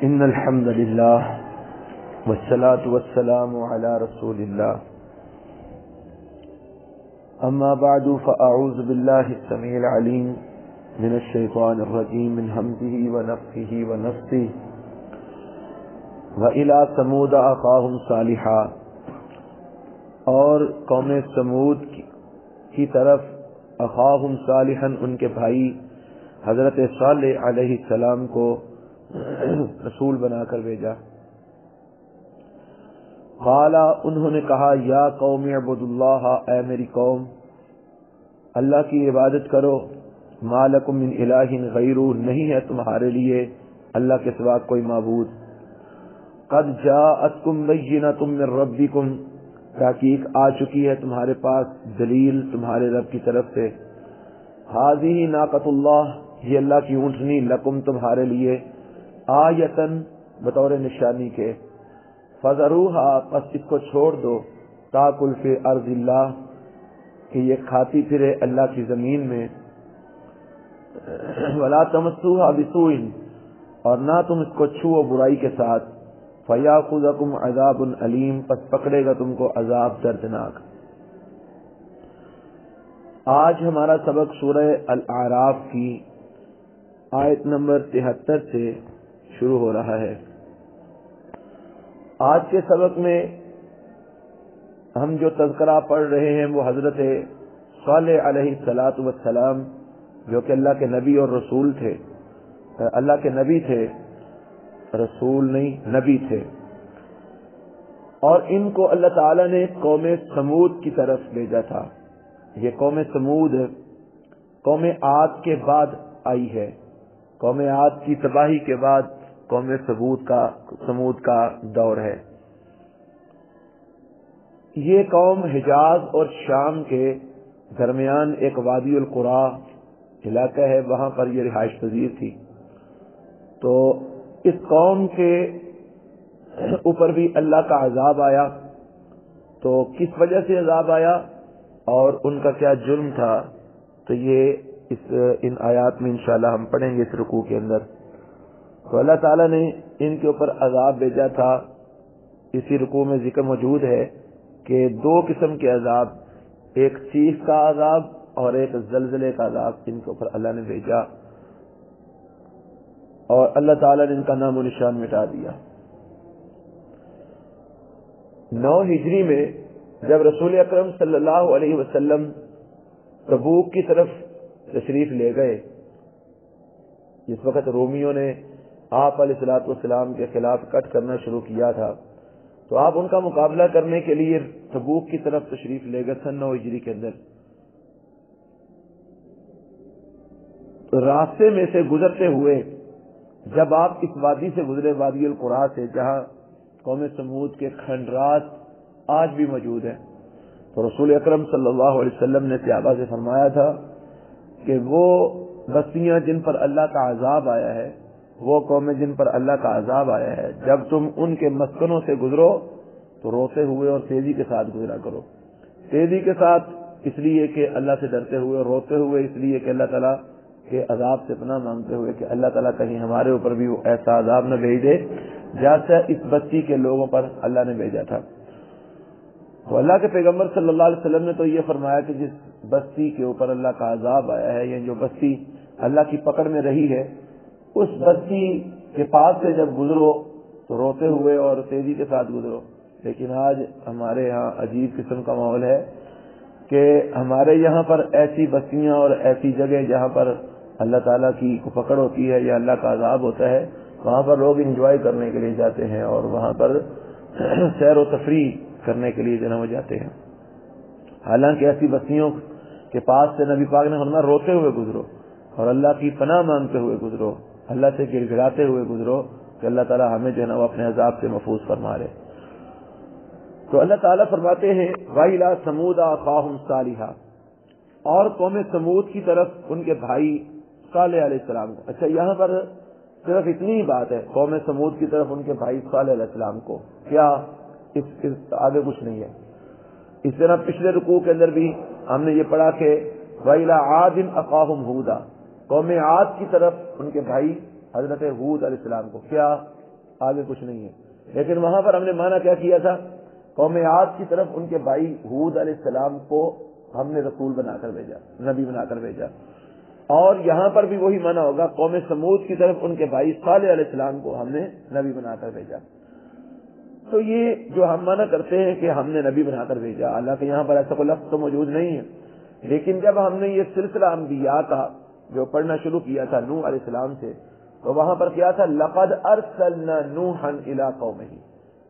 إن الحمد لله والصلاة والسلام على رسول الله أما بعد فأعوذ بالله السميع العليم من الشيطان الرجيم من همزه ونفخه ونفثه وإلى ثمود أخاهم صالحا، اور قوم سمود کی طرف اخاہم صالحا ان کے بھائی حضرت صالح علیہ السلام کو رسول بنا کر بھیجا۔ قال انہوں نے کہا یا قوم اعبدوا اللہ، اے میری قوم اللہ کی عبادت کرو، ما لکم من الہ غیرہ، نہیں ہے تمہارے لیے اللہ کے سوا کوئی معبود، قد جاءتکم بینۃ من ربکم، تحقیق آ چکی ہے تمہارے پاس دلیل تمہارے رب کی طرف سے، ھذہ ناقۃ اللہ، یہ اللہ کی اونٹنی، لکم تمہارے لیے، آیتن بطور نشانی کے، فذروھا پس اس کو چھوڑ دو، تاکل فی ارض اللہ، کہ یہ کھاتی پھرے اللہ کی زمین میں، ولا تمسوھا بسوء، اور نہ تم اس کو چھو برائی کے ساتھ، فیاخذکم عذاب علیم، پس پکڑے گا تم کو عذاب دردناک۔ آج ہمارا سبق سورہ الاعراف کی آیت نمبر 73 سے شروع ہو رہا ہے۔ آج کے سبق میں ہم جو تذکرہ پڑھ رہے ہیں وہ حضرت صالح علیہ السلام، جو کہ اللہ کے نبی اور رسول تھے، اللہ کے نبی تھے، رسول نہیں نبی تھے، اور ان کو اللہ تعالی نے قوم سمود کی طرف بھیجا تھا۔ یہ قوم سمود قوم عاد کے بعد آئی ہے، قوم عاد کی تباہی کے بعد قوم سمود کا دور ہے۔ یہ قوم حجاز اور شام کے درمیان ایک وادی القرا علاقہ ہے، وہاں پر یہ رہائش پذیر تھی۔ تو اس قوم کے اوپر بھی اللہ کا عذاب آیا، تو کس وجہ سے عذاب آیا اور ان کا کیا جرم تھا، تو یہ ان آیات میں انشاءاللہ ہم پڑھیں گے اس رکوع کے اندر۔ تو اللہ تعالیٰ نے ان کے اوپر عذاب بھیجا تھا، اسی رکوع میں ذکر موجود ہے کہ دو قسم کے عذاب، ایک چیخ کا عذاب اور ایک زلزلے کا عذاب ان کے اوپر اللہ نے بھیجا، اور اللہ تعالیٰ نے ان کا نام و نشان مٹا دیا۔ 9 ہجری میں جب رسول اکرم صلی اللہ علیہ وسلم تبوک کی طرف تشریف لے گئے، جس وقت رومیوں نے آپ علیہ السلام کے خلاف کٹ کرنا شروع کیا تھا، تو آپ ان کا مقابلہ کرنے کے لیے تبوک کی طرف تشریف لے گئے سن 9 ہجری کے اندر۔ تو راستے میں سے گزرتے ہوئے جب آپ اس وادی سے گزرے، وادی القرا سے، جہاں قوم سمود کے کھنڈرات آج بھی موجود ہیں، تو رسول اکرم صلی اللہ علیہ وسلم نے صحابہ سے فرمایا تھا کہ وہ بستیاں جن پر اللہ کا عذاب آیا ہے، وہ قومیں جن پر اللہ کا عذاب آیا ہے، جب تم ان کے مسکنوں سے گزرو تو روتے ہوئے اور تیزی کے ساتھ گزرا کرو۔ تیزی کے ساتھ اس لیے کہ اللہ سے ڈرتے ہوئے، اور روتے ہوئے اس لیے کہ اللہ تعالیٰ کے عذاب سے پناہ مانگتے ہوئے کہ اللہ تعالیٰ کہیں ہمارے اوپر بھی وہ ایسا عذاب نہ بھیج دے جیسا اس بستی کے لوگوں پر اللہ نے بھیجا تھا۔ تو اللہ کے پیغمبر صلی اللہ علیہ وسلم نے تو یہ فرمایا کہ جس بستی کے اوپر اللہ کا عذاب آیا ہے، یعنی جو بستی اللہ کی پکڑ میں رہی ہے، اس بستی کے پاس سے جب گزرو تو روتے ہوئے اور تیزی کے ساتھ گزرو۔ لیکن آج ہمارے یہاں عجیب قسم کا ماحول ہے کہ ہمارے یہاں پر ایسی بستیاں اور ایسی جگہ جہاں پر اللہ تعالیٰ کی پکڑ ہوتی ہے یا اللہ کا عذاب ہوتا ہے، وہاں پر لوگ انجوائے کرنے کے لیے جاتے ہیں اور وہاں پر سیر و تفریح کرنے کے لیے جنم جاتے ہیں۔ حالانکہ ایسی بستیوں کے پاس سے نبی پاک نے فرمایا روتے ہوئے گزرو اور اللہ کی پناہ مانگتے ہوئے گزرو، اللہ سے گڑ گڑاتے ہوئے گزرو کہ اللہ تعالیٰ ہمیں جو ہے نا وہ اپنے عذاب سے محفوظ فرما لے۔ تو اللہ تعالیٰ فرماتے ہیں وَإِلَىٰ ثَمُودَ أَخَاهُمْ صَالِحًا، اور قوم سمود کی طرف ان کے بھائی صالح علیہ السلام کو۔ اچھا، یہاں پر صرف اتنی ہی بات ہے، قوم سمود کی طرف ان کے بھائی صالح علیہ السلام کو، کیا اس آگے کچھ نہیں ہے؟ اس طرح پچھلے رکوع کے اندر بھی ہم نے یہ پڑھا کہ وَإِلَىٰ عَادٍ أَخَاهُمْ هُودًا، قوم عاد کی طرف ان کے بھائی حضرت ہود علیہ السلام کو، کیا آگے کچھ نہیں ہے. لیکن وہاں پر ہم نے مانا کیا کیا تھا؟ قوم عاد کی طرف ان کے بھائی ہود علیہ السلام کو ہم نے رسول بنا کر بھیجا، نبی بنا کر بھیجا. اور یہاں پر بھی وہی مانا ہوگا، قوم سمود کی طرف ان کے بھائی صالح علیہ السلام کو ہم نے نبی بنا کر بھیجا. تو یہ جو ہم مانا کرتے ہیں کہ ہم نے نبی بنا کر بھیجا، اللہ کے یہاں پر ایسا کوئی لفظ تو موجود نہیں ہے. لیکن جب ہم نے یہ سلسلہ انبیاء کا جو پڑھنا شروع کیا تھا نوح علیہ السلام سے، تو وہاں پر کیا تھا؟ لقد ارسلنا نوحا الی قومہ،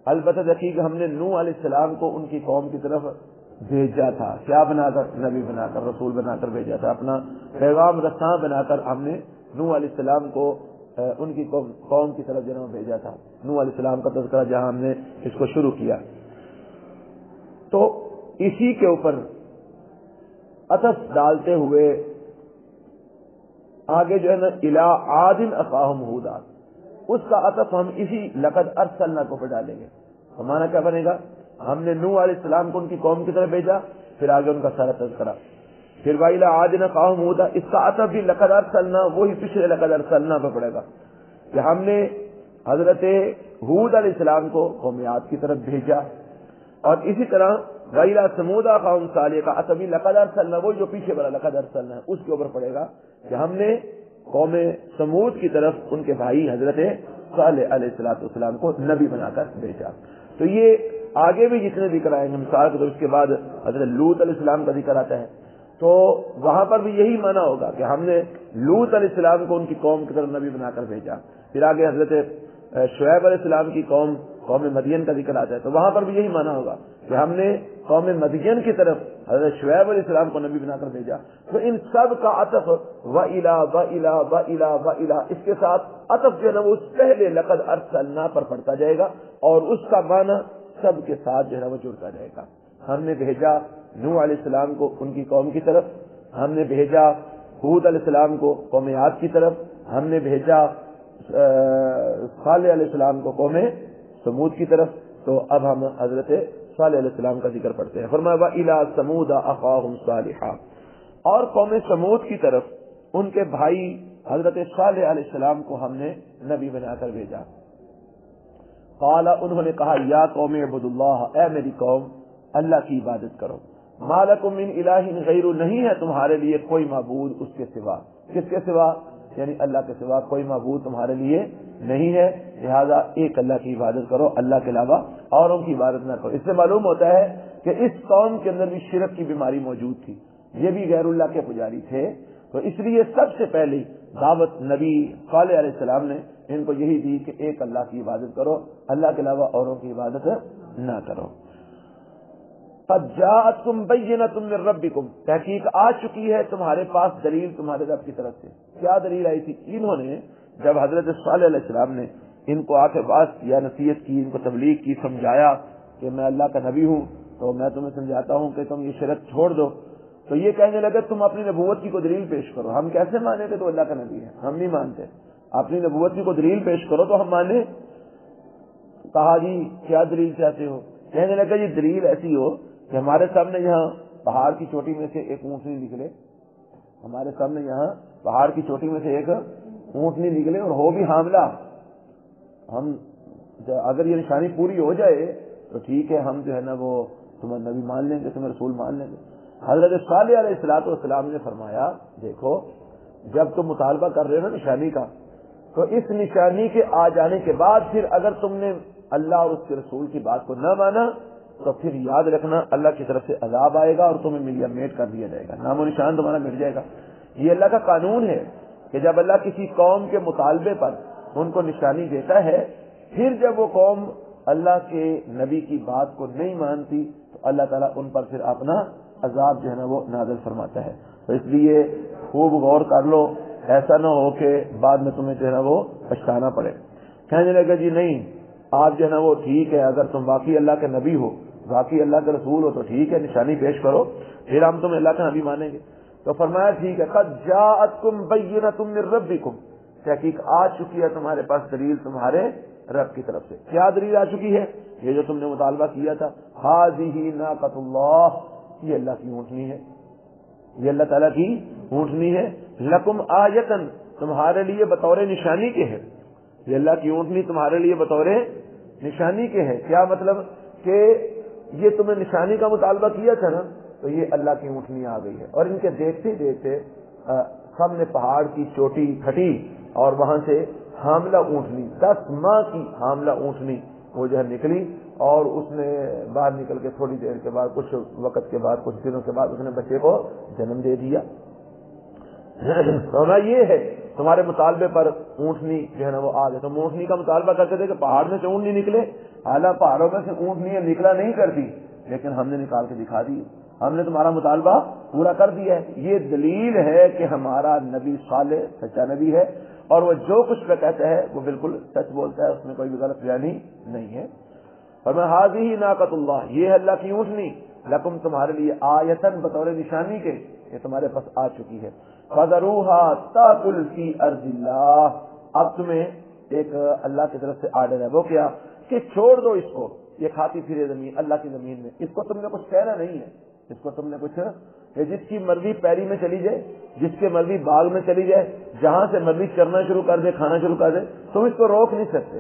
البتہ دیکھیے کہ ہم نے نوح علیہ السلام کو ان کی قوم کی طرف بھیجا تھا. کیا بنا کر؟ نبی بنا کر، رسول بنا کر بھیجا تھا. اپنا پیغام رساں بنا کر ہم نے نوح علیہ السلام کو ان کی قوم کی طرف جناب بھیجا تھا. نوح علیہ السلام کا تذکرہ جہاں ہم نے اس کو شروع کیا، تو اسی کے اوپر عطف ڈالتے ہوئے آگے جو ہے نا الی عاد اخاہم ہودا، اس کا عطف ہم اسی لقد ارسلنا کو پہ ڈالیں گے. ہمارا کیا بنے گا؟ ہم نے نوح علیہ السلام کو ان کی قوم کی طرف بھیجا، پھر آگے ان کا سارا تذکرہ، پھر وَإِلَىٰ عَادٍ أَخَاهُمْ هُودًا، اس کا عطف بھی لقد ارسلنا وہی پچھلے لقد ارسلنا پہ پڑے گا کہ ہم نے حضرت ہود علیہ السلام کو قوم عاد کی طرف بھیجا. اور اسی طرح وَإِلَىٰ ثَمُودَ أَخَاهُمْ صَالِحًا کا عطف بھی لقد ارسلنا، وہ جو پیچھے والا لقد ارسلنا ہے اس کے اوپر پڑے گا کہ ہم نے قوم سمود کی طرف ان کے بھائی حضرت صالح علیہ السلام کو نبی بنا کر بھیجا. تو یہ آگے بھی جتنے ذکر آئیں گے مثال کے طور، اس کے بعد حضرت لوط علیہ السلام کا ذکر آتا ہے، تو وہاں پر بھی یہی مانا ہوگا کہ ہم نے لوط علیہ السلام کو ان کی قوم کی طرف نبی بنا کر بھیجا. پھر آگے حضرت شعیب علیہ السلام کی قوم مدین کا ذکر آتا ہے، تو وہاں پر بھی یہی مانا ہوگا کہ ہم نے قوم مدین کی طرف حضرت شعیب علیہ السلام کو نبی بنا کر بھیجا. تو ان سب کا عطف وَإِلَىٰ اس کے ساتھ عطف جو ہے نا وہ اس پہلے لقد ارسلنا پر پڑتا جائے گا، اور اس کا معنی سب کے ساتھ جو ہے نا وہ جڑتا جائے گا. ہم نے بھیجا نوح علیہ السلام کو ان کی قوم کی طرف، ہم نے بھیجا ہود علیہ السلام کو قوم عاد کی طرف، ہم نے بھیجا صالح علیہ السلام کو قوم سمود کی طرف. تو اب ہم حضرت صالح علیہ السلام کا ذکر پڑھتے ہیں. فرمایا وَإِلَىٰ ثَمُودَ أَخَاهُمْ صَالِحًا، اور قوم سمود کی طرف ان کے بھائی حضرت صالح علیہ السلام کو ہم نے نبی بنا کر بھیجا. قال، انہوں نے کہا، یا قوم اعبدوا اللہ، اے میری قوم اللہ کی عبادت کرو. ما لکم من الہ غیر، نہیں ہے تمہارے لیے کوئی معبود اس کے سوا. کس کے سوا؟ یعنی اللہ کے سوا کوئی معبود تمہارے لیے نہیں ہے، لہذا ایک اللہ کی عبادت کرو، اللہ کے علاوہ اوروں کی عبادت نہ کرو. اس سے معلوم ہوتا ہے کہ اس قوم کے اندر بھی شرک کی بیماری موجود تھی، یہ بھی غیر اللہ کے پجاری تھے. تو اس لیے سب سے پہلی دعوت نبی صالح علیہ السلام نے ان کو یہی دی کہ ایک اللہ کی عبادت کرو، اللہ کے علاوہ اوروں کی عبادت نہ کرو. قد جاءتکم بینۃ من ربکم، تحقیق آ چکی ہے تمہارے پاس دلیل تمہارے رب کی طرف سے. کیا دلیل آئی تھی؟ انہوں نے جب حضرت صالح علیہ السلام نے ان کو آ کے بات کیا، نصیحت کی، ان کو تبلیغ کی، سمجھایا کہ میں اللہ کا نبی ہوں، تو میں تمہیں سمجھاتا ہوں کہ تم یہ شرک چھوڑ دو، تو یہ کہنے لگے تم اپنی نبوت کی کو دلیل پیش کرو. ہم کیسے مانے کہ تو اللہ کا نبی ہے؟ ہم نہیں مانتے. اپنی نبوت کی کو دلیل پیش کرو تو ہم مانے. کہا جی کیا دلیل چاہتے ہو؟ کہنے لگا یہ دلیل ایسی ہو کہ ہمارے سامنے یہاں پہاڑ کی چوٹی میں سے ایک اونٹنی نکلے، ہمارے سامنے یہاں پہاڑ کی چوٹی میں سے ایک اونٹنی نکلے اور ہو بھی حاملہ. ہم اگر یہ نشانی پوری ہو جائے تو ٹھیک ہے، ہم جو ہے نا وہ تمہیں نبی مان لیں گے، تمہیں رسول مان لیں گے. حضرت صالح علیہ السلام نے فرمایا دیکھو جب تم مطالبہ کر رہے ہو نا نشانی کا، تو اس نشانی کے آ جانے کے بعد پھر اگر تم نے اللہ اور اس کے رسول کی بات کو نہ مانا تو پھر یاد رکھنا اللہ کی طرف سے عذاب آئے گا اور تمہیں ملیا میٹ کر دیا جائے گا، نام و نشان تمہارا مٹ جائے گا. یہ اللہ کا قانون ہے کہ جب اللہ کسی قوم کے مطالبے پر ان کو نشانی دیتا ہے، پھر جب وہ قوم اللہ کے نبی کی بات کو نہیں مانتی تو اللہ تعالیٰ ان پر پھر اپنا عذاب جو ہے نا وہ نازل فرماتا ہے. تو اس لیے خوب غور کر لو، ایسا نہ ہو کہ بعد میں تمہیں جو ہے نا وہ پچھتانا پڑے. کہنے لگا جی نہیں، آپ جو ہے نا وہ ٹھیک ہے، اگر تم واقعی اللہ کے نبی ہو، واقعی اللہ کے رسول ہو تو ٹھیک ہے، نشانی پیش کرو، پھر ہم تمہیں اللہ کا نبی مانیں گے. تو فرمایا ٹھیک ہے، قد جاءتکم بینۃ من ربکم، تحقیق آ چکی ہے تمہارے پاس دلیل تمہارے رب کی طرف سے. کیا دلیل آ چکی ہے؟ یہ جو تم نے مطالبہ کیا تھا، ھذہ ناقۃ اللہ، یہ اللہ کی اونٹنی ہے، یہ اللہ تعالیٰ کی اونٹنی ہے. لکم آیتن، تمہارے لیے بطور نشانی کے ہے. یہ اللہ کی اونٹنی تمہارے لیے بطور نشانی کے ہے. کیا مطلب کہ یہ تمہیں نشانی کا مطالبہ کیا تھا نا, تو یہ اللہ کی اونٹنی آ گئی ہے. اور ان کے دیکھتے دیکھتے سامنے پہاڑ کی چوٹی پھٹی اور وہاں سے حاملہ اونٹنی 10 ماہ کی حاملہ اونٹنی وہ جو ہے نکلی, اور اس نے باہر نکل کے تھوڑی دیر کے بعد, کچھ وقت کے بعد, کچھ دنوں کے بعد اس نے بچے کو جنم دے دیا. ہونا یہ ہے تمہارے مطالبے پر اونٹنی جو ہے نا وہ آ گئے. تم اونٹنی کا مطالبہ کرتے تھے کہ پہاڑ میں سے اونٹ نہیں نکلے, اعلیٰ پہاڑوں میں سے اونٹنی نکلا نہیں کرتی, لیکن ہم نے نکال کے دکھا دی, ہم نے تمہارا مطالبہ پورا کر دیا ہے. یہ دلیل ہے کہ ہمارا نبی صالح سچا نبی ہے, اور وہ جو کچھ پہ کہتا ہے وہ بالکل سچ بولتا ہے, اس میں کوئی بھی غلط بیانی نہیں ہے. اور میں حاضی ناقۃ اللہ, یہ ہے اللہ کی اونٹنی, لکم تمہارے لیے آیتن بطور نشانی کے, یہ تمہارے پاس آ چکی ہے. فذروها تاکل فی ارض اللہ, اب تمہیں ایک اللہ کی طرف سے آرڈر ہے, وہ کیا کہ چھوڑ دو اس کو, یہ کھاتی پھرے زمین اللہ کی زمین میں, اس کو تم نے کچھ کہنا نہیں ہے, اس کو تم نے کچھ, یہ جس کی مرضی پیری میں چلی جائے, جس کے مرضی باغ میں چلی جائے, جہاں سے مرضی چرنا شروع کر دے, کھانا شروع کر دے, تم اس کو روک نہیں سکتے.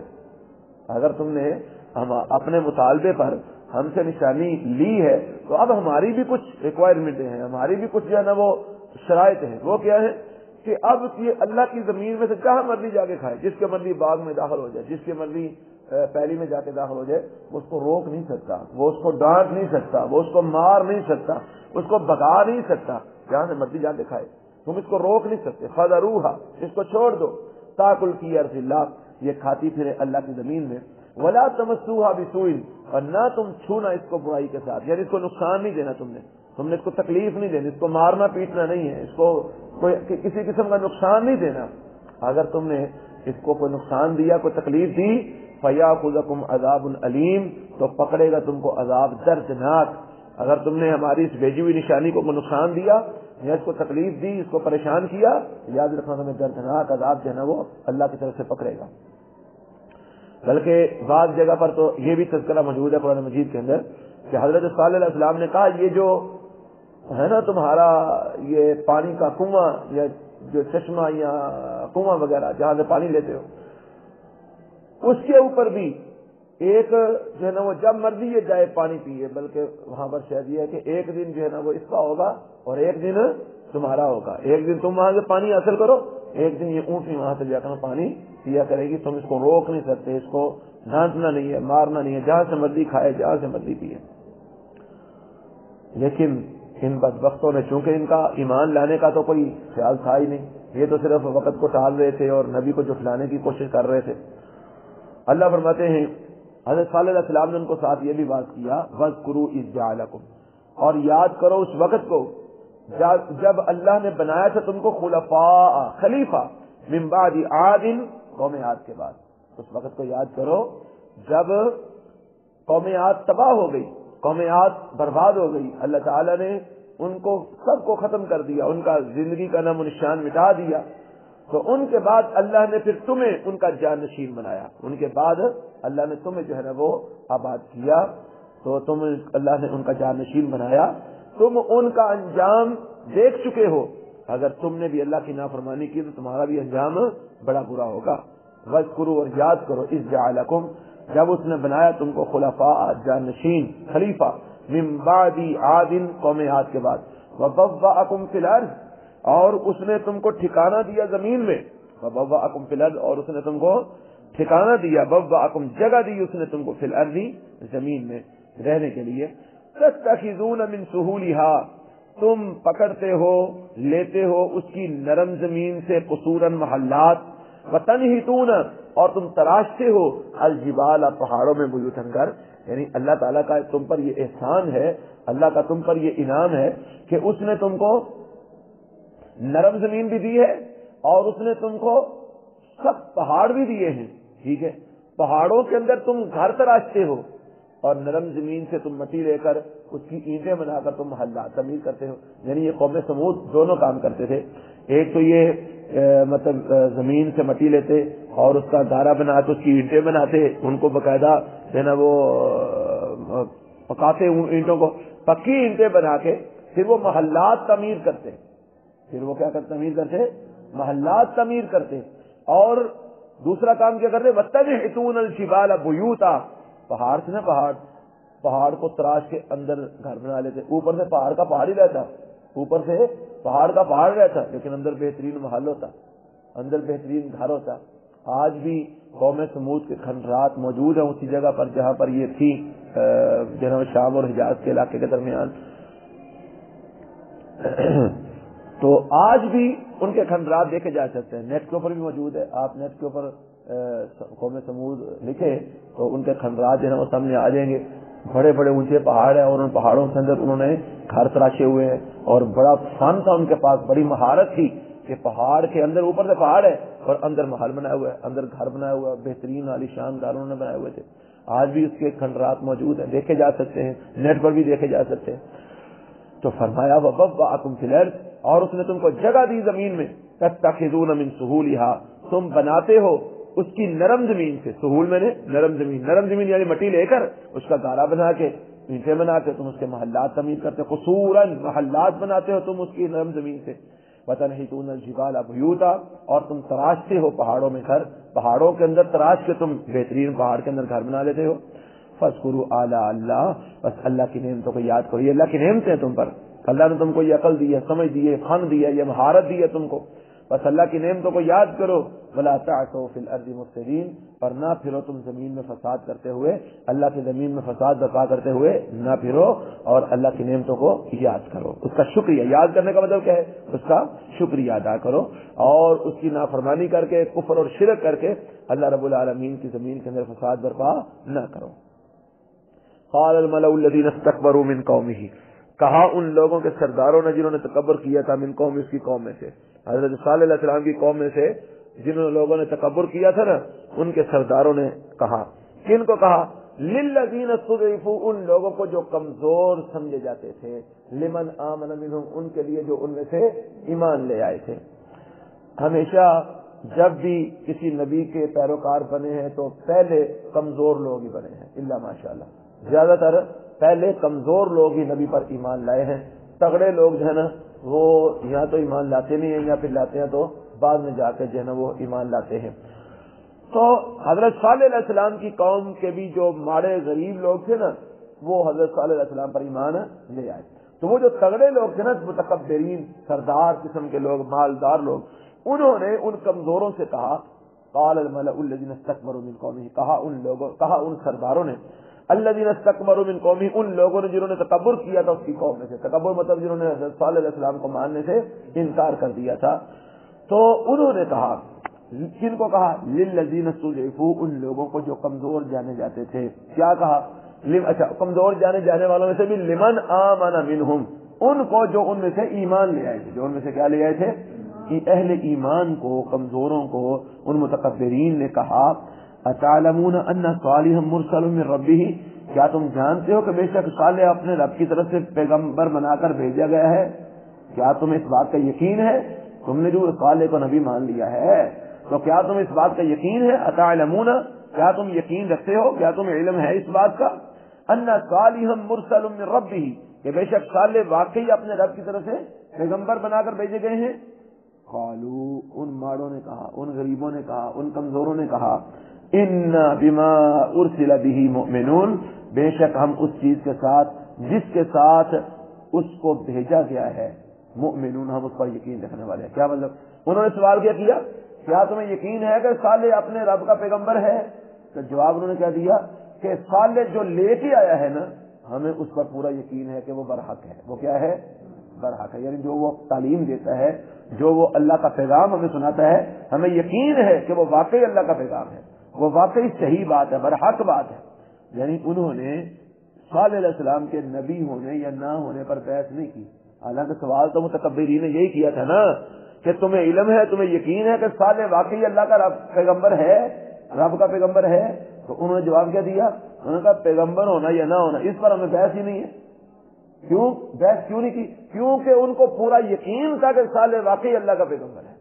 اگر تم نے ہم اپنے مطالبے پر ہم سے نشانی لی ہے تو اب ہماری بھی کچھ ریکوائرمنٹیں ہیں, ہماری بھی کچھ جو ہے نا وہ شرائط ہیں. وہ کیا ہے کہ اب یہ اللہ کی زمین میں سے جہاں مرضی جا کے کھائے, جس کے مرضی باغ میں داخل ہو جائے, جس کے مرضی پیلی میں جا کے داخل ہو جائے, وہ اس کو روک نہیں سکتا, وہ اس کو ڈانٹ نہیں سکتا, وہ اس کو مار نہیں سکتا, اس کو بگا نہیں سکتا. جہاں سے مرضی جا کے کھائے, تم اس کو روک نہیں سکتے. فذروها, اس کو چھوڑ دو, تاکل فی ارض اللہ, یہ کھاتی پھرے اللہ کی زمین میں. ولا تمسوها بسوء, اور نہ تم چھونا اس کو برائی کے ساتھ, یعنی اس کو نقصان نہیں دینا, تم نے اس کو تکلیف نہیں دینی, اس کو مارنا پیٹنا نہیں ہے, اس کو کوئی کسی قسم کا نقصان نہیں دینا. اگر تم نے اس کو کوئی نقصان دیا, کوئی تکلیف دی, فیاخذکم عذاب علیم, تو پکڑے گا تم کو عذاب دردناک. اگر تم نے ہماری اس بھیجی ہوئی نشانی کو نقصان دیا یا اس کو تکلیف دی, اس کو پریشان کیا, یاد رکھنا تمہیں دردناک عذاب جو ہے نا وہ اللہ کی طرف سے پکڑے گا. بلکہ بعض جگہ پر تو یہ بھی تذکرہ موجود ہے قرآن مجید کے اندر کہ حضرت صالح علیہ السلام نے کہا, یہ جو ہے نا تمہارا یہ پانی کا کنواں یا جو چشمہ یا کنواں وغیرہ جہاں سے پانی لیتے ہو, اس کے اوپر بھی ایک جو ہے نا وہ جب مرضی یہ جائے پانی پیے, بلکہ وہاں پر شاید یہ ہے کہ ایک دن جو ہے نا وہ اس کا ہوگا اور ایک دن تمہارا ہوگا. ایک دن تم وہاں سے پانی حاصل کرو, ایک دن یہ اونٹنی وہاں سے جا کر پانی پیا کرے گی. تم اس کو روک نہیں سکتے, اس کو ڈھانٹنا نہیں ہے, مارنا نہیں ہے, جہاں سے مرضی کھائے, جہاں سے مرضی پیے. لیکن ان بدبختوں نے چونکہ ان کا ایمان لانے کا تو کوئی خیال تھا ہی نہیں, یہ تو صرف وقت کو ٹال رہے تھے اور نبی کو جھٹلانے کی کوشش کر رہے تھے. اللہ فرماتے ہیں حضرت صالح علیہ السلام نے ان کو ساتھ یہ بھی بات کیا, وَاذْكُرُوا إِذْ جَعَلَكُمْ, اور یاد کرو اس وقت کو جب اللہ نے بنایا تھا تم کو خلفاء, خلیفہ, من بعد عاد, قوم عاد کے بعد. اس وقت کو یاد کرو جب قوم عاد تباہ ہو گئی, قوم عاد برباد ہو گئی, اللہ تعالیٰ نے ان کو سب کو ختم کر دیا, ان کا زندگی کا نام و نشان مٹا دیا. تو ان کے بعد اللہ نے پھر تمہیں ان کا جانشین بنایا, ان کے بعد اللہ نے تمہیں جو ہے نا وہ آباد کیا, تو تم اللہ نے ان کا جانشین بنایا. تم ان کا انجام دیکھ چکے ہو, اگر تم نے بھی اللہ کی نافرمانی کی تو تمہارا بھی انجام بڑا برا ہوگا. وَاذْكُرُوا, اور یاد کرو, اِذْ جَعَلَكُمْ, جب اس نے بنایا تم کو خلفاء, جانشین, خلیفہ, من بعد عاد, قوم عاد کے بعد. وَبَوَّأَكُمْ فِي الْأَرْضِ, اور اس نے تم کو ٹھکانہ دیا زمین میں. وَبَوَّأَكُمْ فِي الْأَرْضِ, اور اس نے تم کو ٹھکانہ دیا. بَوَّأَكُمْ, جگہ دی اس نے تم کو, فِي الْأَرْضِ, زمین میں رہنے کے لیے. تَتَّخِذُونَ مِن سُهُولِهَا, تم پکڑتے ہو, لیتے ہو اس کی نرم زمین سے قصوراً محلات. وَتَنْحِتُونَ, اور تم تراشتے ہو, الجبال, پہاڑوں میں, بیوتاً گھر. یعنی اللہ تعالیٰ کا تم پر یہ احسان ہے, اللہ کا تم پر یہ انعام ہے کہ اس نے تم کو نرم زمین بھی دی ہے اور اس نے تم کو سخت پہاڑ بھی دیے ہیں. ٹھیک ہے, پہاڑوں کے اندر تم گھر تراشتے ہو اور نرم زمین سے تم مٹی لے کر اس کی اینٹیں بنا کر تم محلات تعمیر کرتے ہو. یعنی یہ قوم سمود دونوں کام کرتے تھے. ایک تو یہ مطلب زمین سے مٹی لیتے اور اس کا گارا بناتے, اس کی اینٹیں بناتے, ان کو باقاعدہ ہے نا وہ پکاتے, اینٹوں کو پکی اینٹیں بنا کے پھر وہ محلات تعمیر کرتے. پھر وہ کیا تعمیر کرتے, محلات تعمیر کرتے. اور دوسرا کام کیا کرتے وَتَنْحِتُونَ الْجِبَالَ بُيُوتًا، پہاڑ سے نا پہاڑ کو تراش کے اندر گھر بنا لیتے. اوپر سے پہاڑ کا پہاڑ ہی رہتا، اوپر سے پہاڑ کا پہاڑ رہتا، لیکن اندر بہترین محل ہوتا، اندر بہترین گھر ہوتا. آج بھی قوم سمود کے کھنڈرات موجود ہیں اسی جگہ پر جہاں پر یہ تھی جنوب شام اور حجاز کے علاقے کے درمیان. تو آج بھی ان کے کھنڈرات دیکھے جا سکتے ہیں، نیٹ کے اوپر بھی موجود ہے. آپ نیٹ کے اوپر قوم سمود لکھے تو ان کے کھنڈرات جو ہے وہ سامنے آ جائیں گے. بڑے بڑے اونچے پہاڑ ہیں اور ان پہاڑوں کے اندر انہوں نے گھر تراشے ہوئے ہیں، اور بڑا فن تھا ان کے پاس، بڑی مہارت تھی کہ پہاڑ کے اندر، اوپر سے پہاڑ ہے اور اندر محل بنایا ہوا ہے، اندر گھر بنایا ہوا ہے، بہترین عالیشان گھر انہوں نے بنائے ہوئے تھے. آج بھی اس کے کھنڈرات موجود ہیں، دیکھے جا سکتے ہیں، نیٹ پر بھی دیکھے جا سکتے ہیں. تو فرمایا وَبَوَّأَكُمْ فِي الْأَرْضِ، اور اس نے تم کو جگہ دی زمین میں، تَتَّخِذُونَ مِن سُهُولِهَا، تم بناتے ہو اس کی نرم زمین سے. سہول میں نے نرم زمین یعنی مٹی لے کر اس کا گارا بنا کے، اینٹیں بنا کے تم اس کے محلات تعمیر کرتے ہو، قصوراً محلات بناتے ہو تم اس کی نرم زمین سے. وَتَنْحِتُونَ الْجِبَالَ بُيُوتًا، اور تم تراشتے ہو پہاڑوں میں گھر، پہاڑوں کے اندر تراش کے تم بہترین پہاڑ کے اندر گھر بنا لیتے ہو. فَاذْكُرُوا آلَاءَ اللَّهِ، بس اللہ کی نعمتوں کو یاد کرو. یہ اللہ کی نعمتیں ہیں تم پر، اللہ نے تم کو یہ عقل دی ہے، سمجھ دی ہے، فن دی ہے، یہ مہارت دی ہے تم کو، بس اللہ کی نعمتوں کو یاد کرو. وَلَا تَعْثَوْا فِي الْأَرْضِ مُفْسِدِينَ، پر نہ پھرو تم زمین میں فساد کرتے ہوئے، اللہ کی زمین میں فساد برپا کرتے ہوئے نہ پھرو، اور اللہ کی نعمتوں کو یاد کرو. اس کا شکریہ، یاد کرنے کا مطلب کیا ہے؟ اس کا شکریہ ادا کرو، اور اس کی نافرمانی کر کے، کفر اور شرک کر کے اللہ رب العالمین کی زمین کے اندر فساد برپا نہ کرو. قال الملأ الذين استكبروا من قومه، کہا ان لوگوں کے سرداروں نے جنہوں نے تکبر کیا تھا، من قوم، اس کی قوم میں سے، حضرت صالح علیہ السلام کی قوم میں سے جنہوں نے لوگوں نے تکبر کیا تھا نا، ان کے سرداروں نے کہا. کن کو کہا؟ للذین استضعفوا، ان لوگوں کو جو کمزور سمجھے جاتے تھے، لمن آمن منہم، ان کے لیے جو ان میں سے ایمان لے آئے تھے. ہمیشہ جب بھی کسی نبی کے پیروکار بنے ہیں تو پہلے کمزور لوگ ہی بنے ہیں، الا ماشاءاللہ، زیادہ تر پہلے کمزور لوگ ہی نبی پر ایمان لائے ہیں. تگڑے لوگ جو ہے نا وہ یا تو ایمان لاتے نہیں ہیں، یا پھر لاتے ہیں تو بعد میں جا کے جو ہے نا وہ ایمان لاتے ہیں. تو حضرت صالح علیہ السلام کی قوم کے بھی جو ماڑے غریب لوگ تھے نا، وہ حضرت صالح علیہ السلام پر ایمان لے آئے. تو وہ جو تگڑے لوگ تھے نا، متکبرین، سردار قسم کے لوگ، مالدار لوگ، انہوں نے ان کمزوروں سے کہا، قال الملأ الذين استكبروا من قومه، کہا ان سرداروں نے، الذين استكبروا من قومه، ان لوگوں نے جنہوں نے تکبر کیا تھا اس کی قوم میں سے. تکبر مطلب جنہوں نے حضرت صالح علیہ السلام کو ماننے سے انکار کر دیا تھا. تو انہوں نے کہا، کن کو کہا؟ للذین استضعفوا، ان لوگوں کو جو کمزور جانے جاتے تھے. کیا کہا؟ اچھا، کمزور جانے والوں میں سے بھی لمن آمن منہم، ان کو جو ان میں سے ایمان لے آئے تھے. جو ان میں سے کیا لے آئے تھے؟ اہل ایمان کو، کمزوروں کو. ان متکبرین نے کہا، اتعلمون ان صالحا مرسل من ربہ، کیا تم جانتے ہو کہ بے شک صالح اپنے رب کی طرف سے پیغمبر بنا کر بھیجا گیا ہے؟ کیا تمہیں اس بات کا یقین ہے؟ تم نے جو صالح کو نبی مان لیا ہے تو کیا تم اس بات کا یقین ہے؟ اتعلمون، کیا تم یقین رکھتے ہو، کیا تمہیں علم ہے اس بات کا؟ ان صالحا مرسل من ربہ، کہ بے شک صالح واقعی اپنے رب کی طرف سے پیغمبر بنا کر بھیجے گئے ہیں. قالوا، ان ماڑوں نے کہا، ان غریبوں نے کہا، ان کمزوروں نے کہا، انا بما ارسل به مؤمنون، بے شک ہم اس چیز کے ساتھ جس کے ساتھ اس کو بھیجا گیا ہے، مؤمنون، ہم اس پر یقین رکھنے والے ہیں. کیا مطلب؟ انہوں نے سوال کیا کیا تمہیں یقین ہے کہ صالح اپنے رب کا پیغمبر ہے؟ تو جواب انہوں نے کیا دیا کہ صالح جو لے کے آیا ہے نا، ہمیں اس پر پورا یقین ہے کہ وہ برحق ہے. وہ کیا ہے؟ برحق ہے. یعنی جو وہ تعلیم دیتا ہے، جو وہ اللہ کا پیغام ہمیں سناتا ہے، ہمیں یقین ہے کہ وہ واقعی اللہ کا پیغام ہے، وہ واقعی صحیح بات ہے، برحق بات ہے. یعنی انہوں نے صالح علیہ السلام کے نبی ہونے یا نہ ہونے پر بحث نہیں کی. حالانکہ سوال تو متکبرین نے یہی کیا تھا نا کہ تمہیں علم ہے، تمہیں یقین ہے کہ صالح واقعی اللہ کا پیغمبر ہے، رب کا پیغمبر ہے. تو انہوں نے جواب کیا دیا؟ انہوں نے کہا پیغمبر ہونا یا نہ ہونا اس پر ہمیں بحث ہی نہیں ہے. کیوں بحث کیوں نہیں کی؟ کیونکہ ان کو پورا یقین تھا کہ صالح واقعی اللہ کا پیغمبر ہے.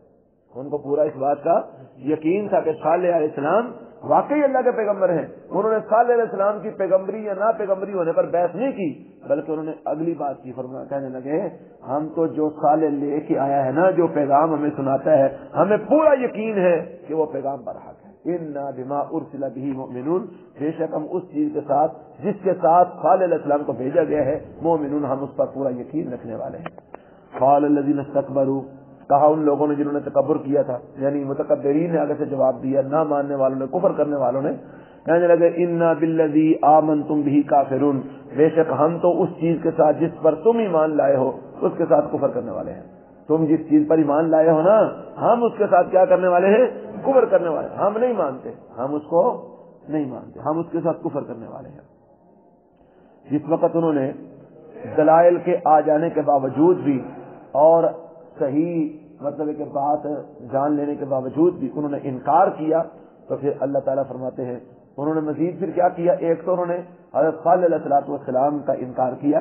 ان کو پورا اس بات کا یقین تھا کہ صالح علیہ السلام واقعی اللہ کے پیغمبر ہیں. انہوں نے صالح علیہ السلام کی پیغمبری یا نہ پیغمبری ہونے پر بحث نہیں کی، بلکہ انہوں نے اگلی بات کی. فرمایا، کہنے لگے ہم تو جو صالح لے کے آیا ہے نا، جو پیغام ہمیں سناتا ہے، ہمیں پورا یقین ہے کہ وہ پیغام برحق ہے. انا بما ارسل به مؤمنون، بے شک ہم اس چیز کے ساتھ جس کے ساتھ صالح علیہ السلام کو بھیجا گیا ہے، مؤمنون ہم اس پر پورا یقین رکھنے والے ہیں۔ قال الذين استكبروا، کہا ان لوگوں نے جنہوں نے تکبر کیا تھا، یعنی متکبرین نے آگے سے جواب دیا، نہ ماننے والوں نے، کفر کرنے والوں نے، کہنے لگے انا بالذی آمنتم به کافرون، بے شک ہم تو اس چیز کے ساتھ جس پر تم ایمان لائے ہو اس کے ساتھ کفر کرنے والے ہیں۔ تم جس چیز پر ایمان لائے ہو نا، ہم اس کے ساتھ کیا کرنے والے ہیں؟ کفر کرنے والے۔ ہم نہیں مانتے، ہم اس کو نہیں مانتے، ہم اس کے ساتھ کفر کرنے والے ہیں۔ جس وقت انہوں نے دلائل کے آ جانے کے باوجود بھی اور صحیح مطلب کہ بات جان لینے کے باوجود بھی انہوں نے انکار کیا، تو پھر اللہ تعالیٰ فرماتے ہیں انہوں نے مزید پھر کیا کیا؟ ایک تو انہوں نے حضرت صالح علیہ السلام کا انکار کیا،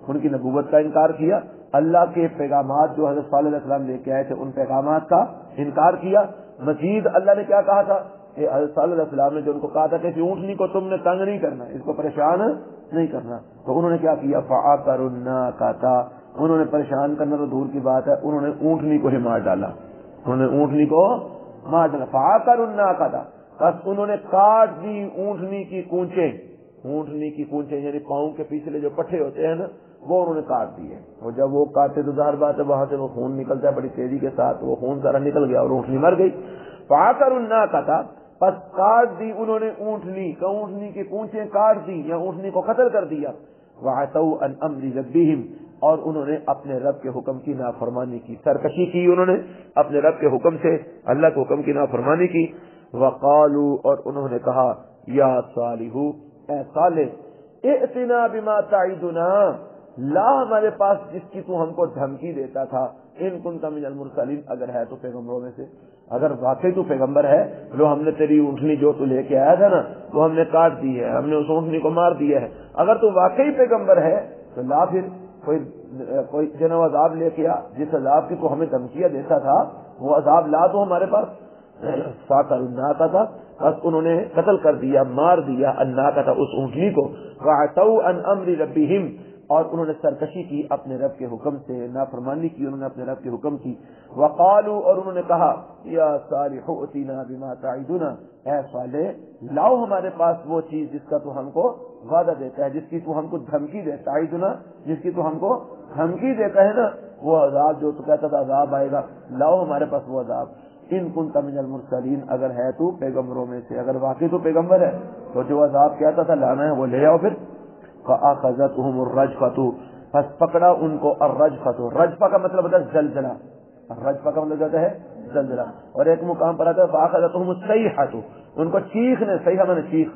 ان کی نبوت کا انکار کیا، اللہ کے پیغامات جو حضرت صالح علیہ السلام لے کے آئے تھے ان پیغامات کا انکار کیا۔ مزید اللہ نے کیا کہا تھا کہ حضرت صالح علیہ السلام نے جو ان کو کہا تھا کہ اونٹنی کو تم نے تنگ نہیں کرنا، اس کو پریشان نہیں کرنا، تو انہوں نے کیا کیا؟ فعقروا الناقۃ، انہوں نے پریشان کرنا تو دور کی بات ہے، انہوں نے اونٹنی کو ہی مار ڈالا، انہوں نے اونٹنی کو مار ڈالا۔ فعقروا الناقۃ، بس انہوں نے کاٹ دی اونٹنی کی کونچیں، اونٹنی کی کونچیں یعنی پاؤں کے پیچھے جو پٹھے ہوتے ہیں نا وہ انہوں نے کاٹ دیے، اور جب وہ کاٹے تو ظاہر بات ہے وہاں سے وہ خون نکلتا ہے بڑی تیزی کے ساتھ، وہ خون سارا نکل گیا اور اونٹنی مر گئی۔ فعقروا الناقۃ، پس کاٹ دی انہوں نے اونٹنی کی کونچیں کاٹ دی یا اونٹنی کو قتل کر دیا۔ وعتوا عن امر ربهم، اور انہوں نے اپنے رب کے حکم کی نافرمانی کی، سرکشی کی، انہوں نے اپنے رب کے حکم سے اللہ کے حکم کی نافرمانی کی۔ وقالوا، اور انہوں نے کہا یا صالح، اے صالح، ائتنا بما تعدنا، لا ہمارے پاس جس کی تو ہم کو دھمکی دیتا تھا، ان کنت من المرسلین، اگر ہے تو پیغمبروں میں سے، اگر واقعی تو پیغمبر ہے، جو ہم نے تیری اونٹنی جو تو لے کے آیا تھا نا وہ ہم نے کاٹ دی ہے، ہم نے اس اونٹنی کو مار دیا ہے، اگر تو واقعی پیغمبر ہے تو لا پھر کوئی جنو عذاب لے کے آ، جس عذاب کی تو ہمیں دھمکیاں دیتا تھا وہ عذاب لا تو ہمارے پاس۔ فاقر الناقۃ، بس انہوں نے قتل کر دیا، مار دیا الناقۃ اس اونٹنی کو۔ وعتوا عن امر ربهم، اور انہوں نے سرکشی کی اپنے رب کے حکم سے، نافرمانی کی انہوں نے اپنے رب کے حکم کی۔ وقالوا، اور انہوں نے کہا یا صالح ائتنا بما تعدنا، اے صالح لاؤ ہمارے پاس وہ چیز جس کا تو ہم کو وعدہ دیتا ہے، جس کی تو ہم کو دھمکی دیتا ہے، تعدنا جس کی تو ہم کو دھمکی دیتا ہے نا، وہ عذاب جو تو کہتا تھا عذاب آئے گا، لاؤ ہمارے پاس وہ عذاب۔ ان کنت من المرسلین، اگر ہے تو پیغمبروں میں سے، اگر واقعی تو پیغمبر ہے تو جو عذاب کہتا تھا لانا ہے وہ لے آؤ پھر۔ فاخذتهم الرجفۃ، پس پکڑا ان کو الرجفۃ، رجفہ کا مطلب ہوتا ہے زلزلہ، الرجفہ کا مطلب ہوتا ہے زلزلہ، اور ایک مقام پر آتا ہے فاخذتهم الصیحۃ، ان کو چیخ نے، صیحہ میں چیخ،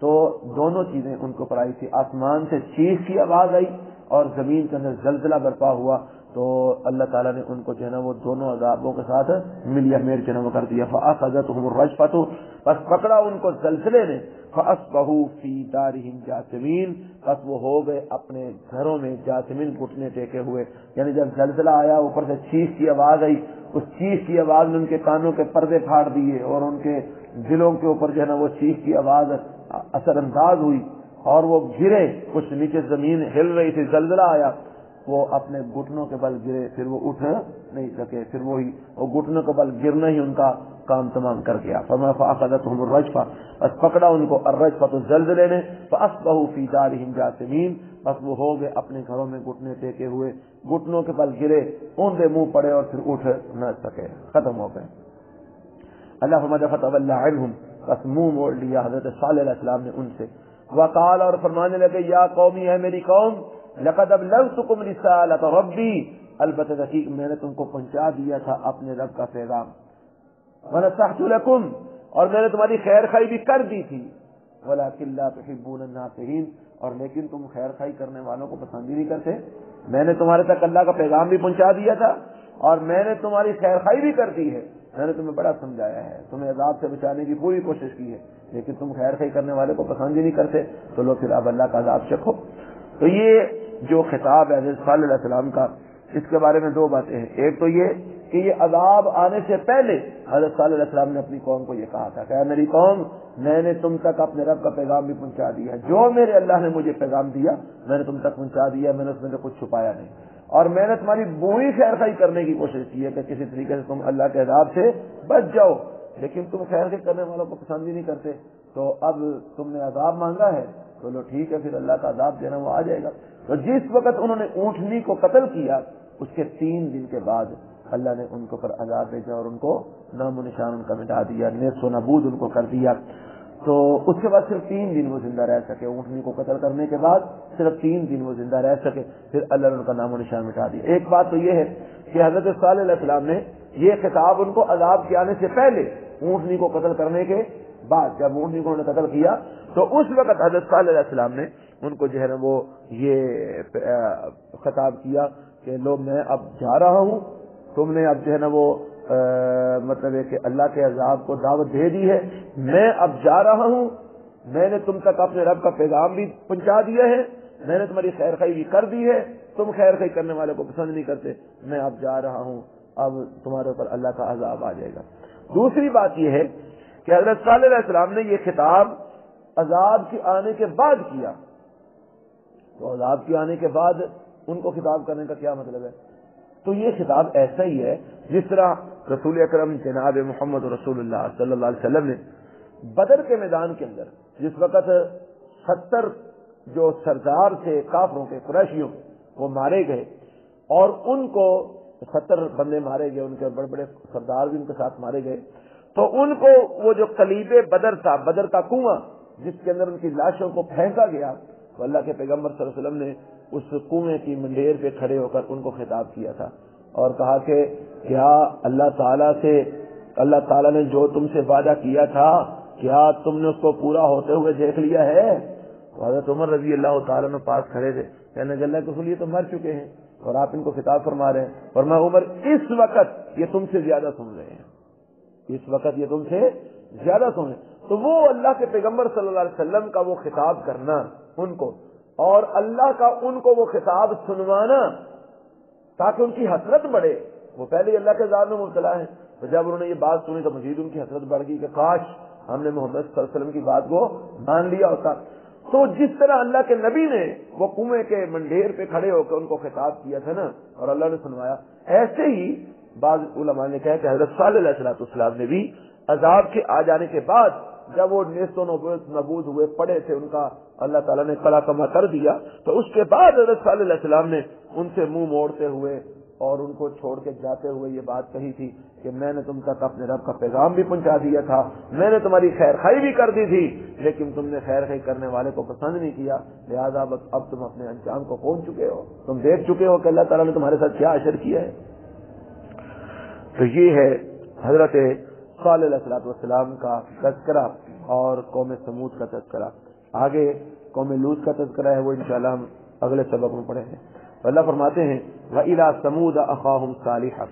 تو دونوں چیزیں ان کو پر آئی تھی، آسمان سے چیخ کی آواز آئی اور زمین کے اندر زلزلہ برپا ہوا، تو اللہ تعالیٰ نے ان کو جو ہے نا وہ دونوں عذابوں کے ساتھ ملیہ میر جو ہے وہ کر دیا۔ فاخذتهم الرجفۃ، پس پکڑا ان کو زلزلے نے، فاصبحوا فی دارہم جاثمین، پس وہ ہو گئے اپنے گھروں میں جاثمین، گھٹنے ٹیکے ہوئے، یعنی جب زلزلہ آیا اوپر سے چیخ کی آواز آئی، اس چیخ کی آواز نے ان کے کانوں کے پردے پھاڑ دیے اور ان کے دلوں کے اوپر جو ہے نا وہ چیخ کی آواز اثر انداز ہوئی اور وہ گرے، کچھ نیچے زمین ہل رہی تھی، زلزلہ آیا، وہ اپنے گھٹنوں کے بل گرے، پھر وہ اٹھ نہیں سکے، پھر وہ گھٹنوں کے بل گرنا ہی ان کا کام تمام کر گیا۔ فاخذتهم الرجفۃ، بس پکڑا ان کو الرجفۃ زلزلے نے، فاصبحوا فی دارہم جاثمین، بس وہ ہو گئے اپنے گھروں میں گھٹنے ٹیکے ہوئے، گھٹنوں کے بل گرے، اوندے منہ پڑے اور پھر اٹھ نہ سکے، ختم ہو گئے۔ اللہم فتول عنہم، بس منہ موڑ لیا حضرت صالح علیہ السلام نے ان سے۔ وقال، اور فرمانے لگے یا قومی، ہے میری قوم، لقد ابلغتکم رسالۃ ربی، البتہ تحقیق میں نے تم کو پہنچا دیا تھا اپنے رب کا پیغام، ونصحت لکم، اور میں نے تمہاری خیر خواہی بھی کر دی تھی، ولکن لا تحبون الناصحین، اور لیکن تم خیر خواہی کرنے والوں کو پسند ہی نہیں کرتے۔ میں نے تمہارے تک اللہ کا پیغام بھی پہنچا دیا تھا اور میں نے تمہاری خیر خواہی بھی کر دی ہے، میں نے تمہیں بڑا سمجھایا ہے، تمہیں عذاب سے بچانے کی پوری کوشش کی ہے، لیکن تم خیر خواہی کرنے والے کو پسند ہی نہیں کرتے، تو لو پھر اب اللہ کا عذاب چکھو۔ تو یہ جو خطاب ہے حضرت صالح علیہ السلام کا، اس کے بارے میں دو باتیں ہیں۔ ایک تو یہ کہ یہ عذاب آنے سے پہلے حضرت صالح علیہ السلام نے اپنی قوم کو یہ کہا تھا کہ میری قوم، میں نے تم تک اپنے رب کا پیغام بھی پہنچا دیا ہے، جو میرے اللہ نے مجھے پیغام دیا میں نے تم تک پہنچا دیا، میں نے اس میں سے کچھ چھپایا نہیں، اور میں نے تمہاری بری خیر خواہی کرنے کی کوشش کی ہے کہ کسی طریقے سے تم اللہ کے عذاب سے بچ جاؤ، لیکن تم خیر خیر کرنے والوں کو پسند ہی نہیں کرتے، تو اب تم نے عذاب مانگا ہے، تو لو ٹھیک ہے، پھر اللہ کا عذاب دینا وہ آ جائے گا۔ تو جس وقت انہوں نے اونٹنی کو قتل کیا، اس کے 3 دن کے بعد اللہ نے ان کو پر عذاب بھیجا اور ان کو نام و نشان ان کا مٹا دیا، نیست و نابود ان کو کر دیا۔ تو اس کے بعد صرف 3 دن وہ زندہ رہ سکے، اونٹنی کو قتل کرنے کے بعد صرف 3 دن وہ زندہ رہ سکے، پھر اللہ نے ان کا نام و نشان مٹا دیا۔ ایک بات تو یہ ہے کہ حضرت صالح علیہ السلام نے یہ خطاب ان کو عذاب کے آنے سے پہلے، اونٹنی کو قتل کرنے کے بعد، جب اونٹنی کو انہوں نے قتل کیا تو اس وقت حضرت صالح علیہ السلام نے ان کو جو ہے نا وہ یہ خطاب کیا کہ لو میں اب جا رہا ہوں، تم نے اب جو ہے نا وہ مطلب ہے کہ اللہ کے عذاب کو دعوت دے دی ہے، میں اب جا رہا ہوں، میں نے تم تک اپنے رب کا پیغام بھی پہنچا دیا ہے، میں نے تمہاری خیر خواہی بھی کر دی ہے، تم خیر خواہی کرنے والے کو پسند نہیں کرتے، میں اب جا رہا ہوں، اب تمہارے اوپر اللہ کا عذاب آ جائے گا۔ دوسری بات یہ ہے کہ حضرت صالح علیہ السلام نے یہ خطاب عذاب کے آنے کے بعد کیا، تو عذاب کے آنے کے بعد ان کو خطاب کرنے کا کیا مطلب ہے؟ تو یہ خطاب ایسا ہی ہے جس طرح رسول اکرم جناب محمد رسول اللہ صلی اللہ علیہ وسلم نے بدر کے میدان کے اندر جس وقت 70 جو سردار تھے کافروں کے قریشیوں وہ مارے گئے، اور ان کو 70 بندے مارے گئے، ان کے بڑے بڑے سردار بھی ان کے ساتھ مارے گئے، تو ان کو وہ جو قلیب بدر تھا، بدر کا کنواں جس کے اندر ان کی لاشوں کو پھینکا گیا، تو اللہ کے پیغمبر صلی اللہ علیہ وسلم نے اس کنویں کی منڈیر پہ کھڑے ہو کر ان کو خطاب کیا تھا اور کہا کہ کیا اللہ تعالیٰ نے جو تم سے وعدہ کیا تھا کیا تم نے اس کو پورا ہوتے ہوئے دیکھ لیا ہے؟ حضرت عمر رضی اللہ تعالیٰ نے پاس کھڑے تھے، کہنے لگے اللہ کے رسول یہ تو مر چکے ہیں اور آپ ان کو خطاب فرما رہے ہیں، اور میں عمر اس وقت یہ تم سے زیادہ سن رہے ہیں، اس وقت یہ تم سے زیادہ سن رہے ہیں۔ تو وہ اللہ کے پیغمبر صلی اللہ علیہ وسلم کا وہ خطاب کرنا ان کو، اور اللہ کا ان کو وہ خطاب سنوانا تاکہ ان کی حسرت بڑھے، وہ پہلے اللہ کے عذاب میں مبتلا ہیں، تو جب انہوں نے یہ بات سنی تو مزید ان کی حسرت بڑھ گئی کہ کاش ہم نے محمد صلی اللہ علیہ وسلم کی بات کو مان لیا ہوتا۔ تو جس طرح اللہ کے نبی نے وہ کنویں کے منڈیر پہ کھڑے ہو کر ان کو خطاب کیا تھا نا اور اللہ نے سنوایا، ایسے ہی بعض علماء نے کہا کہ حضرت صالح علیہ السلام نے بھی عذاب کے آ جانے کے بعد جب وہ نیست و نابود ہوئے پڑے تھے، ان کا اللہ تعالیٰ نے قلع کما کر دیا، تو اس کے بعد حضرت صالح علیہ السلام نے ان سے منہ موڑتے ہوئے اور ان کو چھوڑ کے جاتے ہوئے یہ بات کہی تھی کہ میں نے تم تک اپنے رب کا پیغام بھی پہنچا دیا تھا، میں نے تمہاری خیر خواہی بھی کر دی تھی، لیکن تم نے خیر خواہی کرنے والے کو پسند نہیں کیا، لہذا اب تم اپنے انجام کو پہنچ چکے ہو، تم دیکھ چکے ہو کہ اللہ تعالیٰ نے تمہارے ساتھ کیا اشر کیا ہے۔ تو یہ ہے حضرت صالح علیہ السلام کا تذکرہ اور قوم سمود کا تذکرہ۔ آگے قوم لوط کا تذکرہ ہے، وہ انشاءاللہ ہم اگلے سبق میں پڑھیں گے۔ اللہ فرماتے ہیں وَإِلَىٰ ثَمُودَ أَخَاهُمْ صَالِحًا،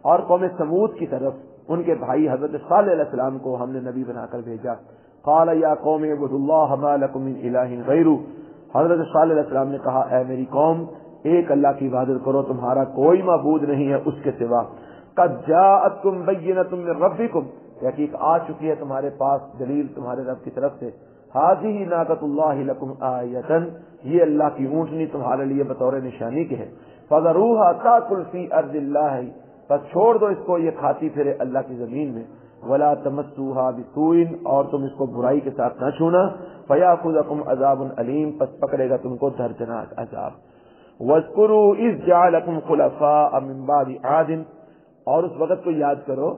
اور قوم سمود کی طرف ان کے بھائی حضرت صالح علیہ السلام کو ہم نے نبی بنا کر بھیجا۔ قَالَ يَا قَوْمِ اعْبُدُوا اللَّهَ مَا لَكُم مِّنْ إِلَٰهٍ غَيْرُهُ، حضرت صالح علیہ السلام نے کہا اے میری قوم ایک اللہ کی عبادت کرو، تمہارا کوئی معبود نہیں ہے اس کے سوا۔ قَدْ جَاءَتْكُمْ بَيِّنَةٌ مِّن رَّبِّكُمْ، تحقیق آ چکی ہے تمہارے پاس دلیل تمہارے رب کی طرف سے۔ هَٰذِهِ نَاقَةُ اللَّهِ لَكُمْ آیَةً، یہ اللہ کی اونٹنی تمہارے لیے بطور نشانی کے ہے۔ فَذَرُوهَا تَأْكُلْ فِي أَرْضِ اللَّهِ، پس چھوڑ دو اس کو یہ کھاتی پھرے اللہ کی زمین میں۔ وَلَا تَمَسُّوهَا بِسُوءٍ، اور تم اس کو برائی کے ساتھ نہ چھونا۔ فَيَأْخُذَكُمْ عَذَابٌ أَلِيمٌ، پس پکڑے گا تم کو دردناک عذاب۔ وَاذْكُرُوا إِذْ جَعَلَكُمْ خُلَفَاءَ مِن بَعْدِ عَادٍ، اور اس وقت کو یاد کرو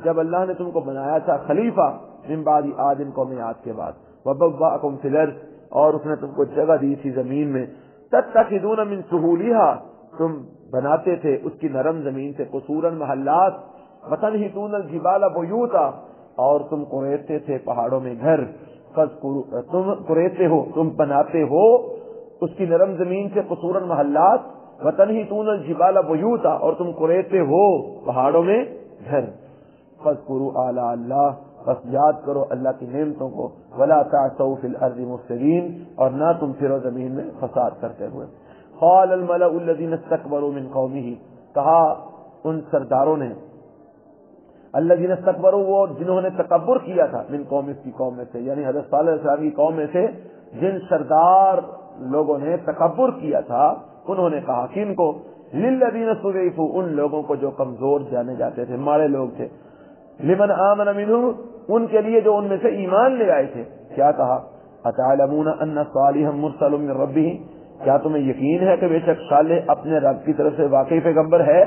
جب اللہ نے تم کو بنایا تھا خلیفہ من بعد عاد، قوم عاد کے بعد۔ وَبَوَّأَكُمْ فِي الْأَرْضِ، اور اس نے تم کو جگہ دی تھی زمین میں۔ تَتَّخِذُونَ مِن سُهُولِهَا، تم بناتے تھے اس کی نرم زمین سے قصوراً محلات۔ وَتَنْحِتُونَ الْجِبَالَ بُيُوتًا، اور تم کوریتے تھے پہاڑوں میں گھر۔ تم کوریتے ہو، تم بناتے ہو اس کی نرم زمین سے قصوراً محلات۔ وَتَنْحِتُونَ الْجِبَالَ بُيُوتًا، اور تم کوریتے ہو پہاڑوں میں گھر۔ فَاذْكُرُوا آلاءَ اللَّهِ، بس یاد کرو اللہ کی نعمتوں کو۔ وَلَا تَعْثَوْا فِي الْأَرْضِ مُفْسِدِينَ، اور نہ تم پھرو زمین میں فساد کرتے ہوئے۔ قَالَ الْمَلَأُ الَّذِينَ اسْتَكْبَرُوا مِنْ قَوْمِهِ، کہا ان سرداروں نے، الذین استکبروا، وہ جنہوں نے تکبر کیا تھا، من قوم، اس کی قوم میں سے، یعنی حضرت صالح علیہ السلام کی قوم میں سے جن سردار لوگوں نے تکبر کیا تھا، انہوں نے کہا کن کو؟ للذین استضعفوا، ان لوگوں کو جو کمزور جانے جاتے تھے، مارے لوگ تھے۔ لمن آمن منہم، ان کے لیے جو ان میں سے ایمان لے آئے تھے. کیا کہا؟ اتعلمون ان صالحا مرسل من ربہ، کیا تمہیں یقین ہے کہ بے شک صالح اپنے رب کی طرف سے واقعی پیغمبر ہے؟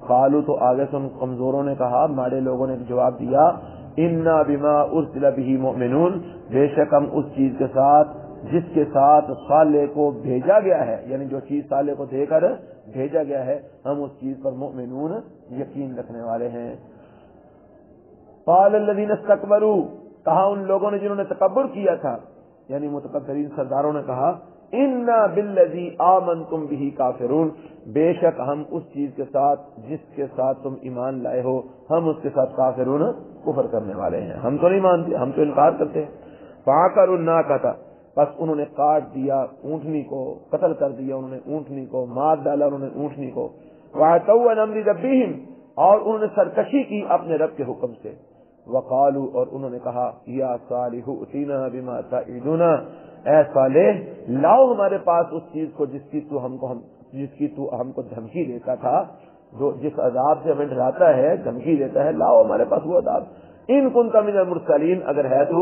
قالوا، تو آگے سے ان کمزوروں نے کہا، ماڑے لوگوں نے جواب دیا، انا بما ارسل به مؤمنون، بے شک ہم اس چیز کے ساتھ جس کے ساتھ صالح کو بھیجا گیا ہے، یعنی جو چیز صالح کو دے کر بھیجا گیا ہے، ہم اس چیز پر مؤمنون یقین رکھنے والے ہیں. قال الذين استكبروا، کہا ان لوگوں نے جنہوں نے تکبر کیا تھا، یعنی متکبرین سرداروں نے کہا، انا بالذی آمنتم به کافرون، بے شک ہم اس چیز کے ساتھ جس کے ساتھ تم ایمان لائے ہو، ہم اس کے ساتھ کافرون، کفر کرنے والے ہیں، ہم تو نہیں مانتے، ہم تو انکار کرتے ہیں. فعقروا الناقۃ، بس انہوں نے کاٹ دیا اونٹنی کو، قتل کر دیا انہوں نے اونٹنی کو، مار ڈالا انہوں نے اونٹنی کو. وعتوا عن امر ربہم، اور انہوں نے سرکشی کی اپنے رب کے حکم سے. وقالوا، اور انہوں نے کہا، یا صالح اتینا بما تعدنا، اے صالح لاؤ ہمارے پاس اس چیز کو جس کی تو ہم کو دھمکی دیتا تھا، جو جس عذاب سے ہمیں ڈراتا ہے، دھمکی دیتا ہے، لاؤ ہمارے پاس وہ عذاب. ان کنت من المرسلین، اگر ہے تو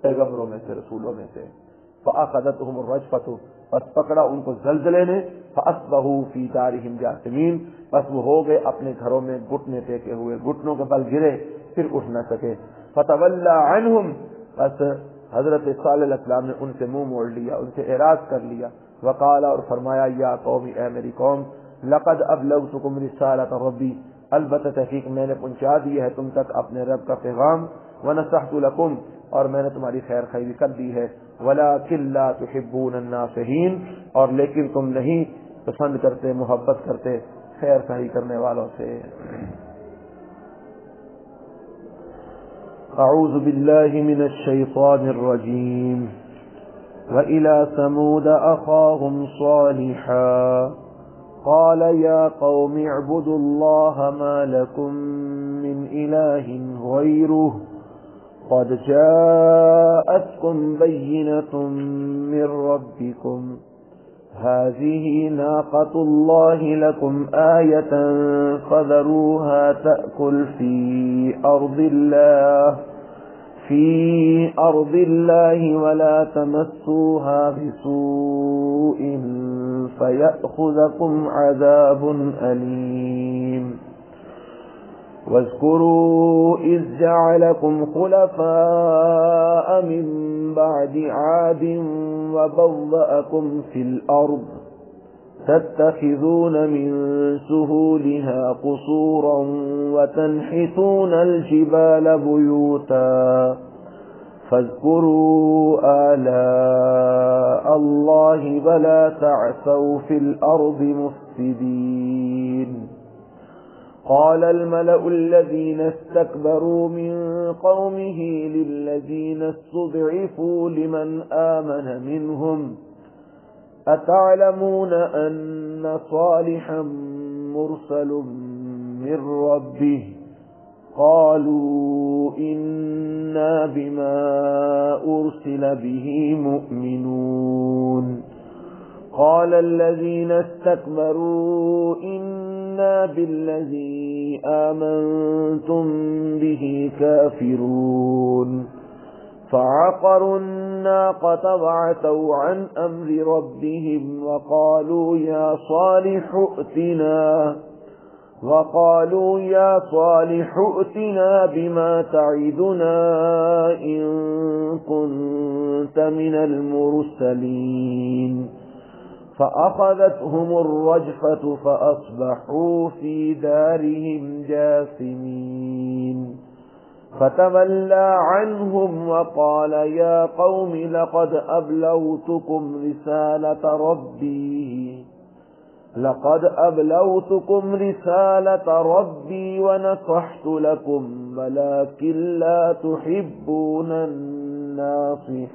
پیغمبروں میں سے، رسولوں میں سے. فاخذتهم الرجفة، پس پکڑا ان کو زلزلے نے. فاصبحوا فی دارهم جاثمین، پس وہ ہو گئے اپنے گھروں میں گھٹنے ٹیکے ہوئے، گھٹنوں کے بل گرے، پھر اٹھ نہ سکے. فتولی عنہم، بس حضرت صالح علیہ السلام نے ان سے منہ موڑ لیا، ان سے اعراض کر لیا. وقال، اور فرمایا، یا قوم، اے میری قوم، لقد ابلغتکم رسالۃ ربی، البتہ تحقیق میں نے پہنچا دی ہے تم تک اپنے رب کا پیغام. ونصحت لکم، اور میں نے تمہاری خیر خواہی کر دی ہے. ولکن لا تحبون الناصحین، اور لیکن تم نہیں پسند کرتے، محبت کرتے خیر خواہی کرنے والوں سے. اعوذ باللہ من الشیطان الرجیم. وإلى ثمود أخاهم صالحا قال يا قوم اعبدوا الله ما لكم من إله غيره قد جاءتكم بينة من ربكم هذه ناقة الله لكم آية فذروها تأكل في أرض الله ولا تمسوها بسوء فيأخذكم عذاب أليم. واذكروا إذ جعلكم خلفاء من بعد عاد وبوأكم في الأرض تتخذون من سهولها قصورا وتنحتون الجبال بيوتا فاذكروا آلاء الله ولا تعثوا في الأرض مفسدين. قال الملأ الذين استكبروا من قومه للذين استضعفوا لمن آمن منهم أتعلمون أن صالحا مرسل من ربه قالوا إنا بما أرسل به مؤمنون. قال الذين استكبروا إنا بالذي آمنتم به كافرون. فعقروا الناقة وعتوا عن أمر ربهم وقالوا يا صالح ائتنا بما تعدنا إن كنت من المرسلين. فأخذتهم الرجفة فأصبحوا في دارهم جاثمين. فتولى عنهم وقال يا قوم لقد أبلغتكم رسالة ربي ونصحت لكم ولكن لا تحبون الناصحين.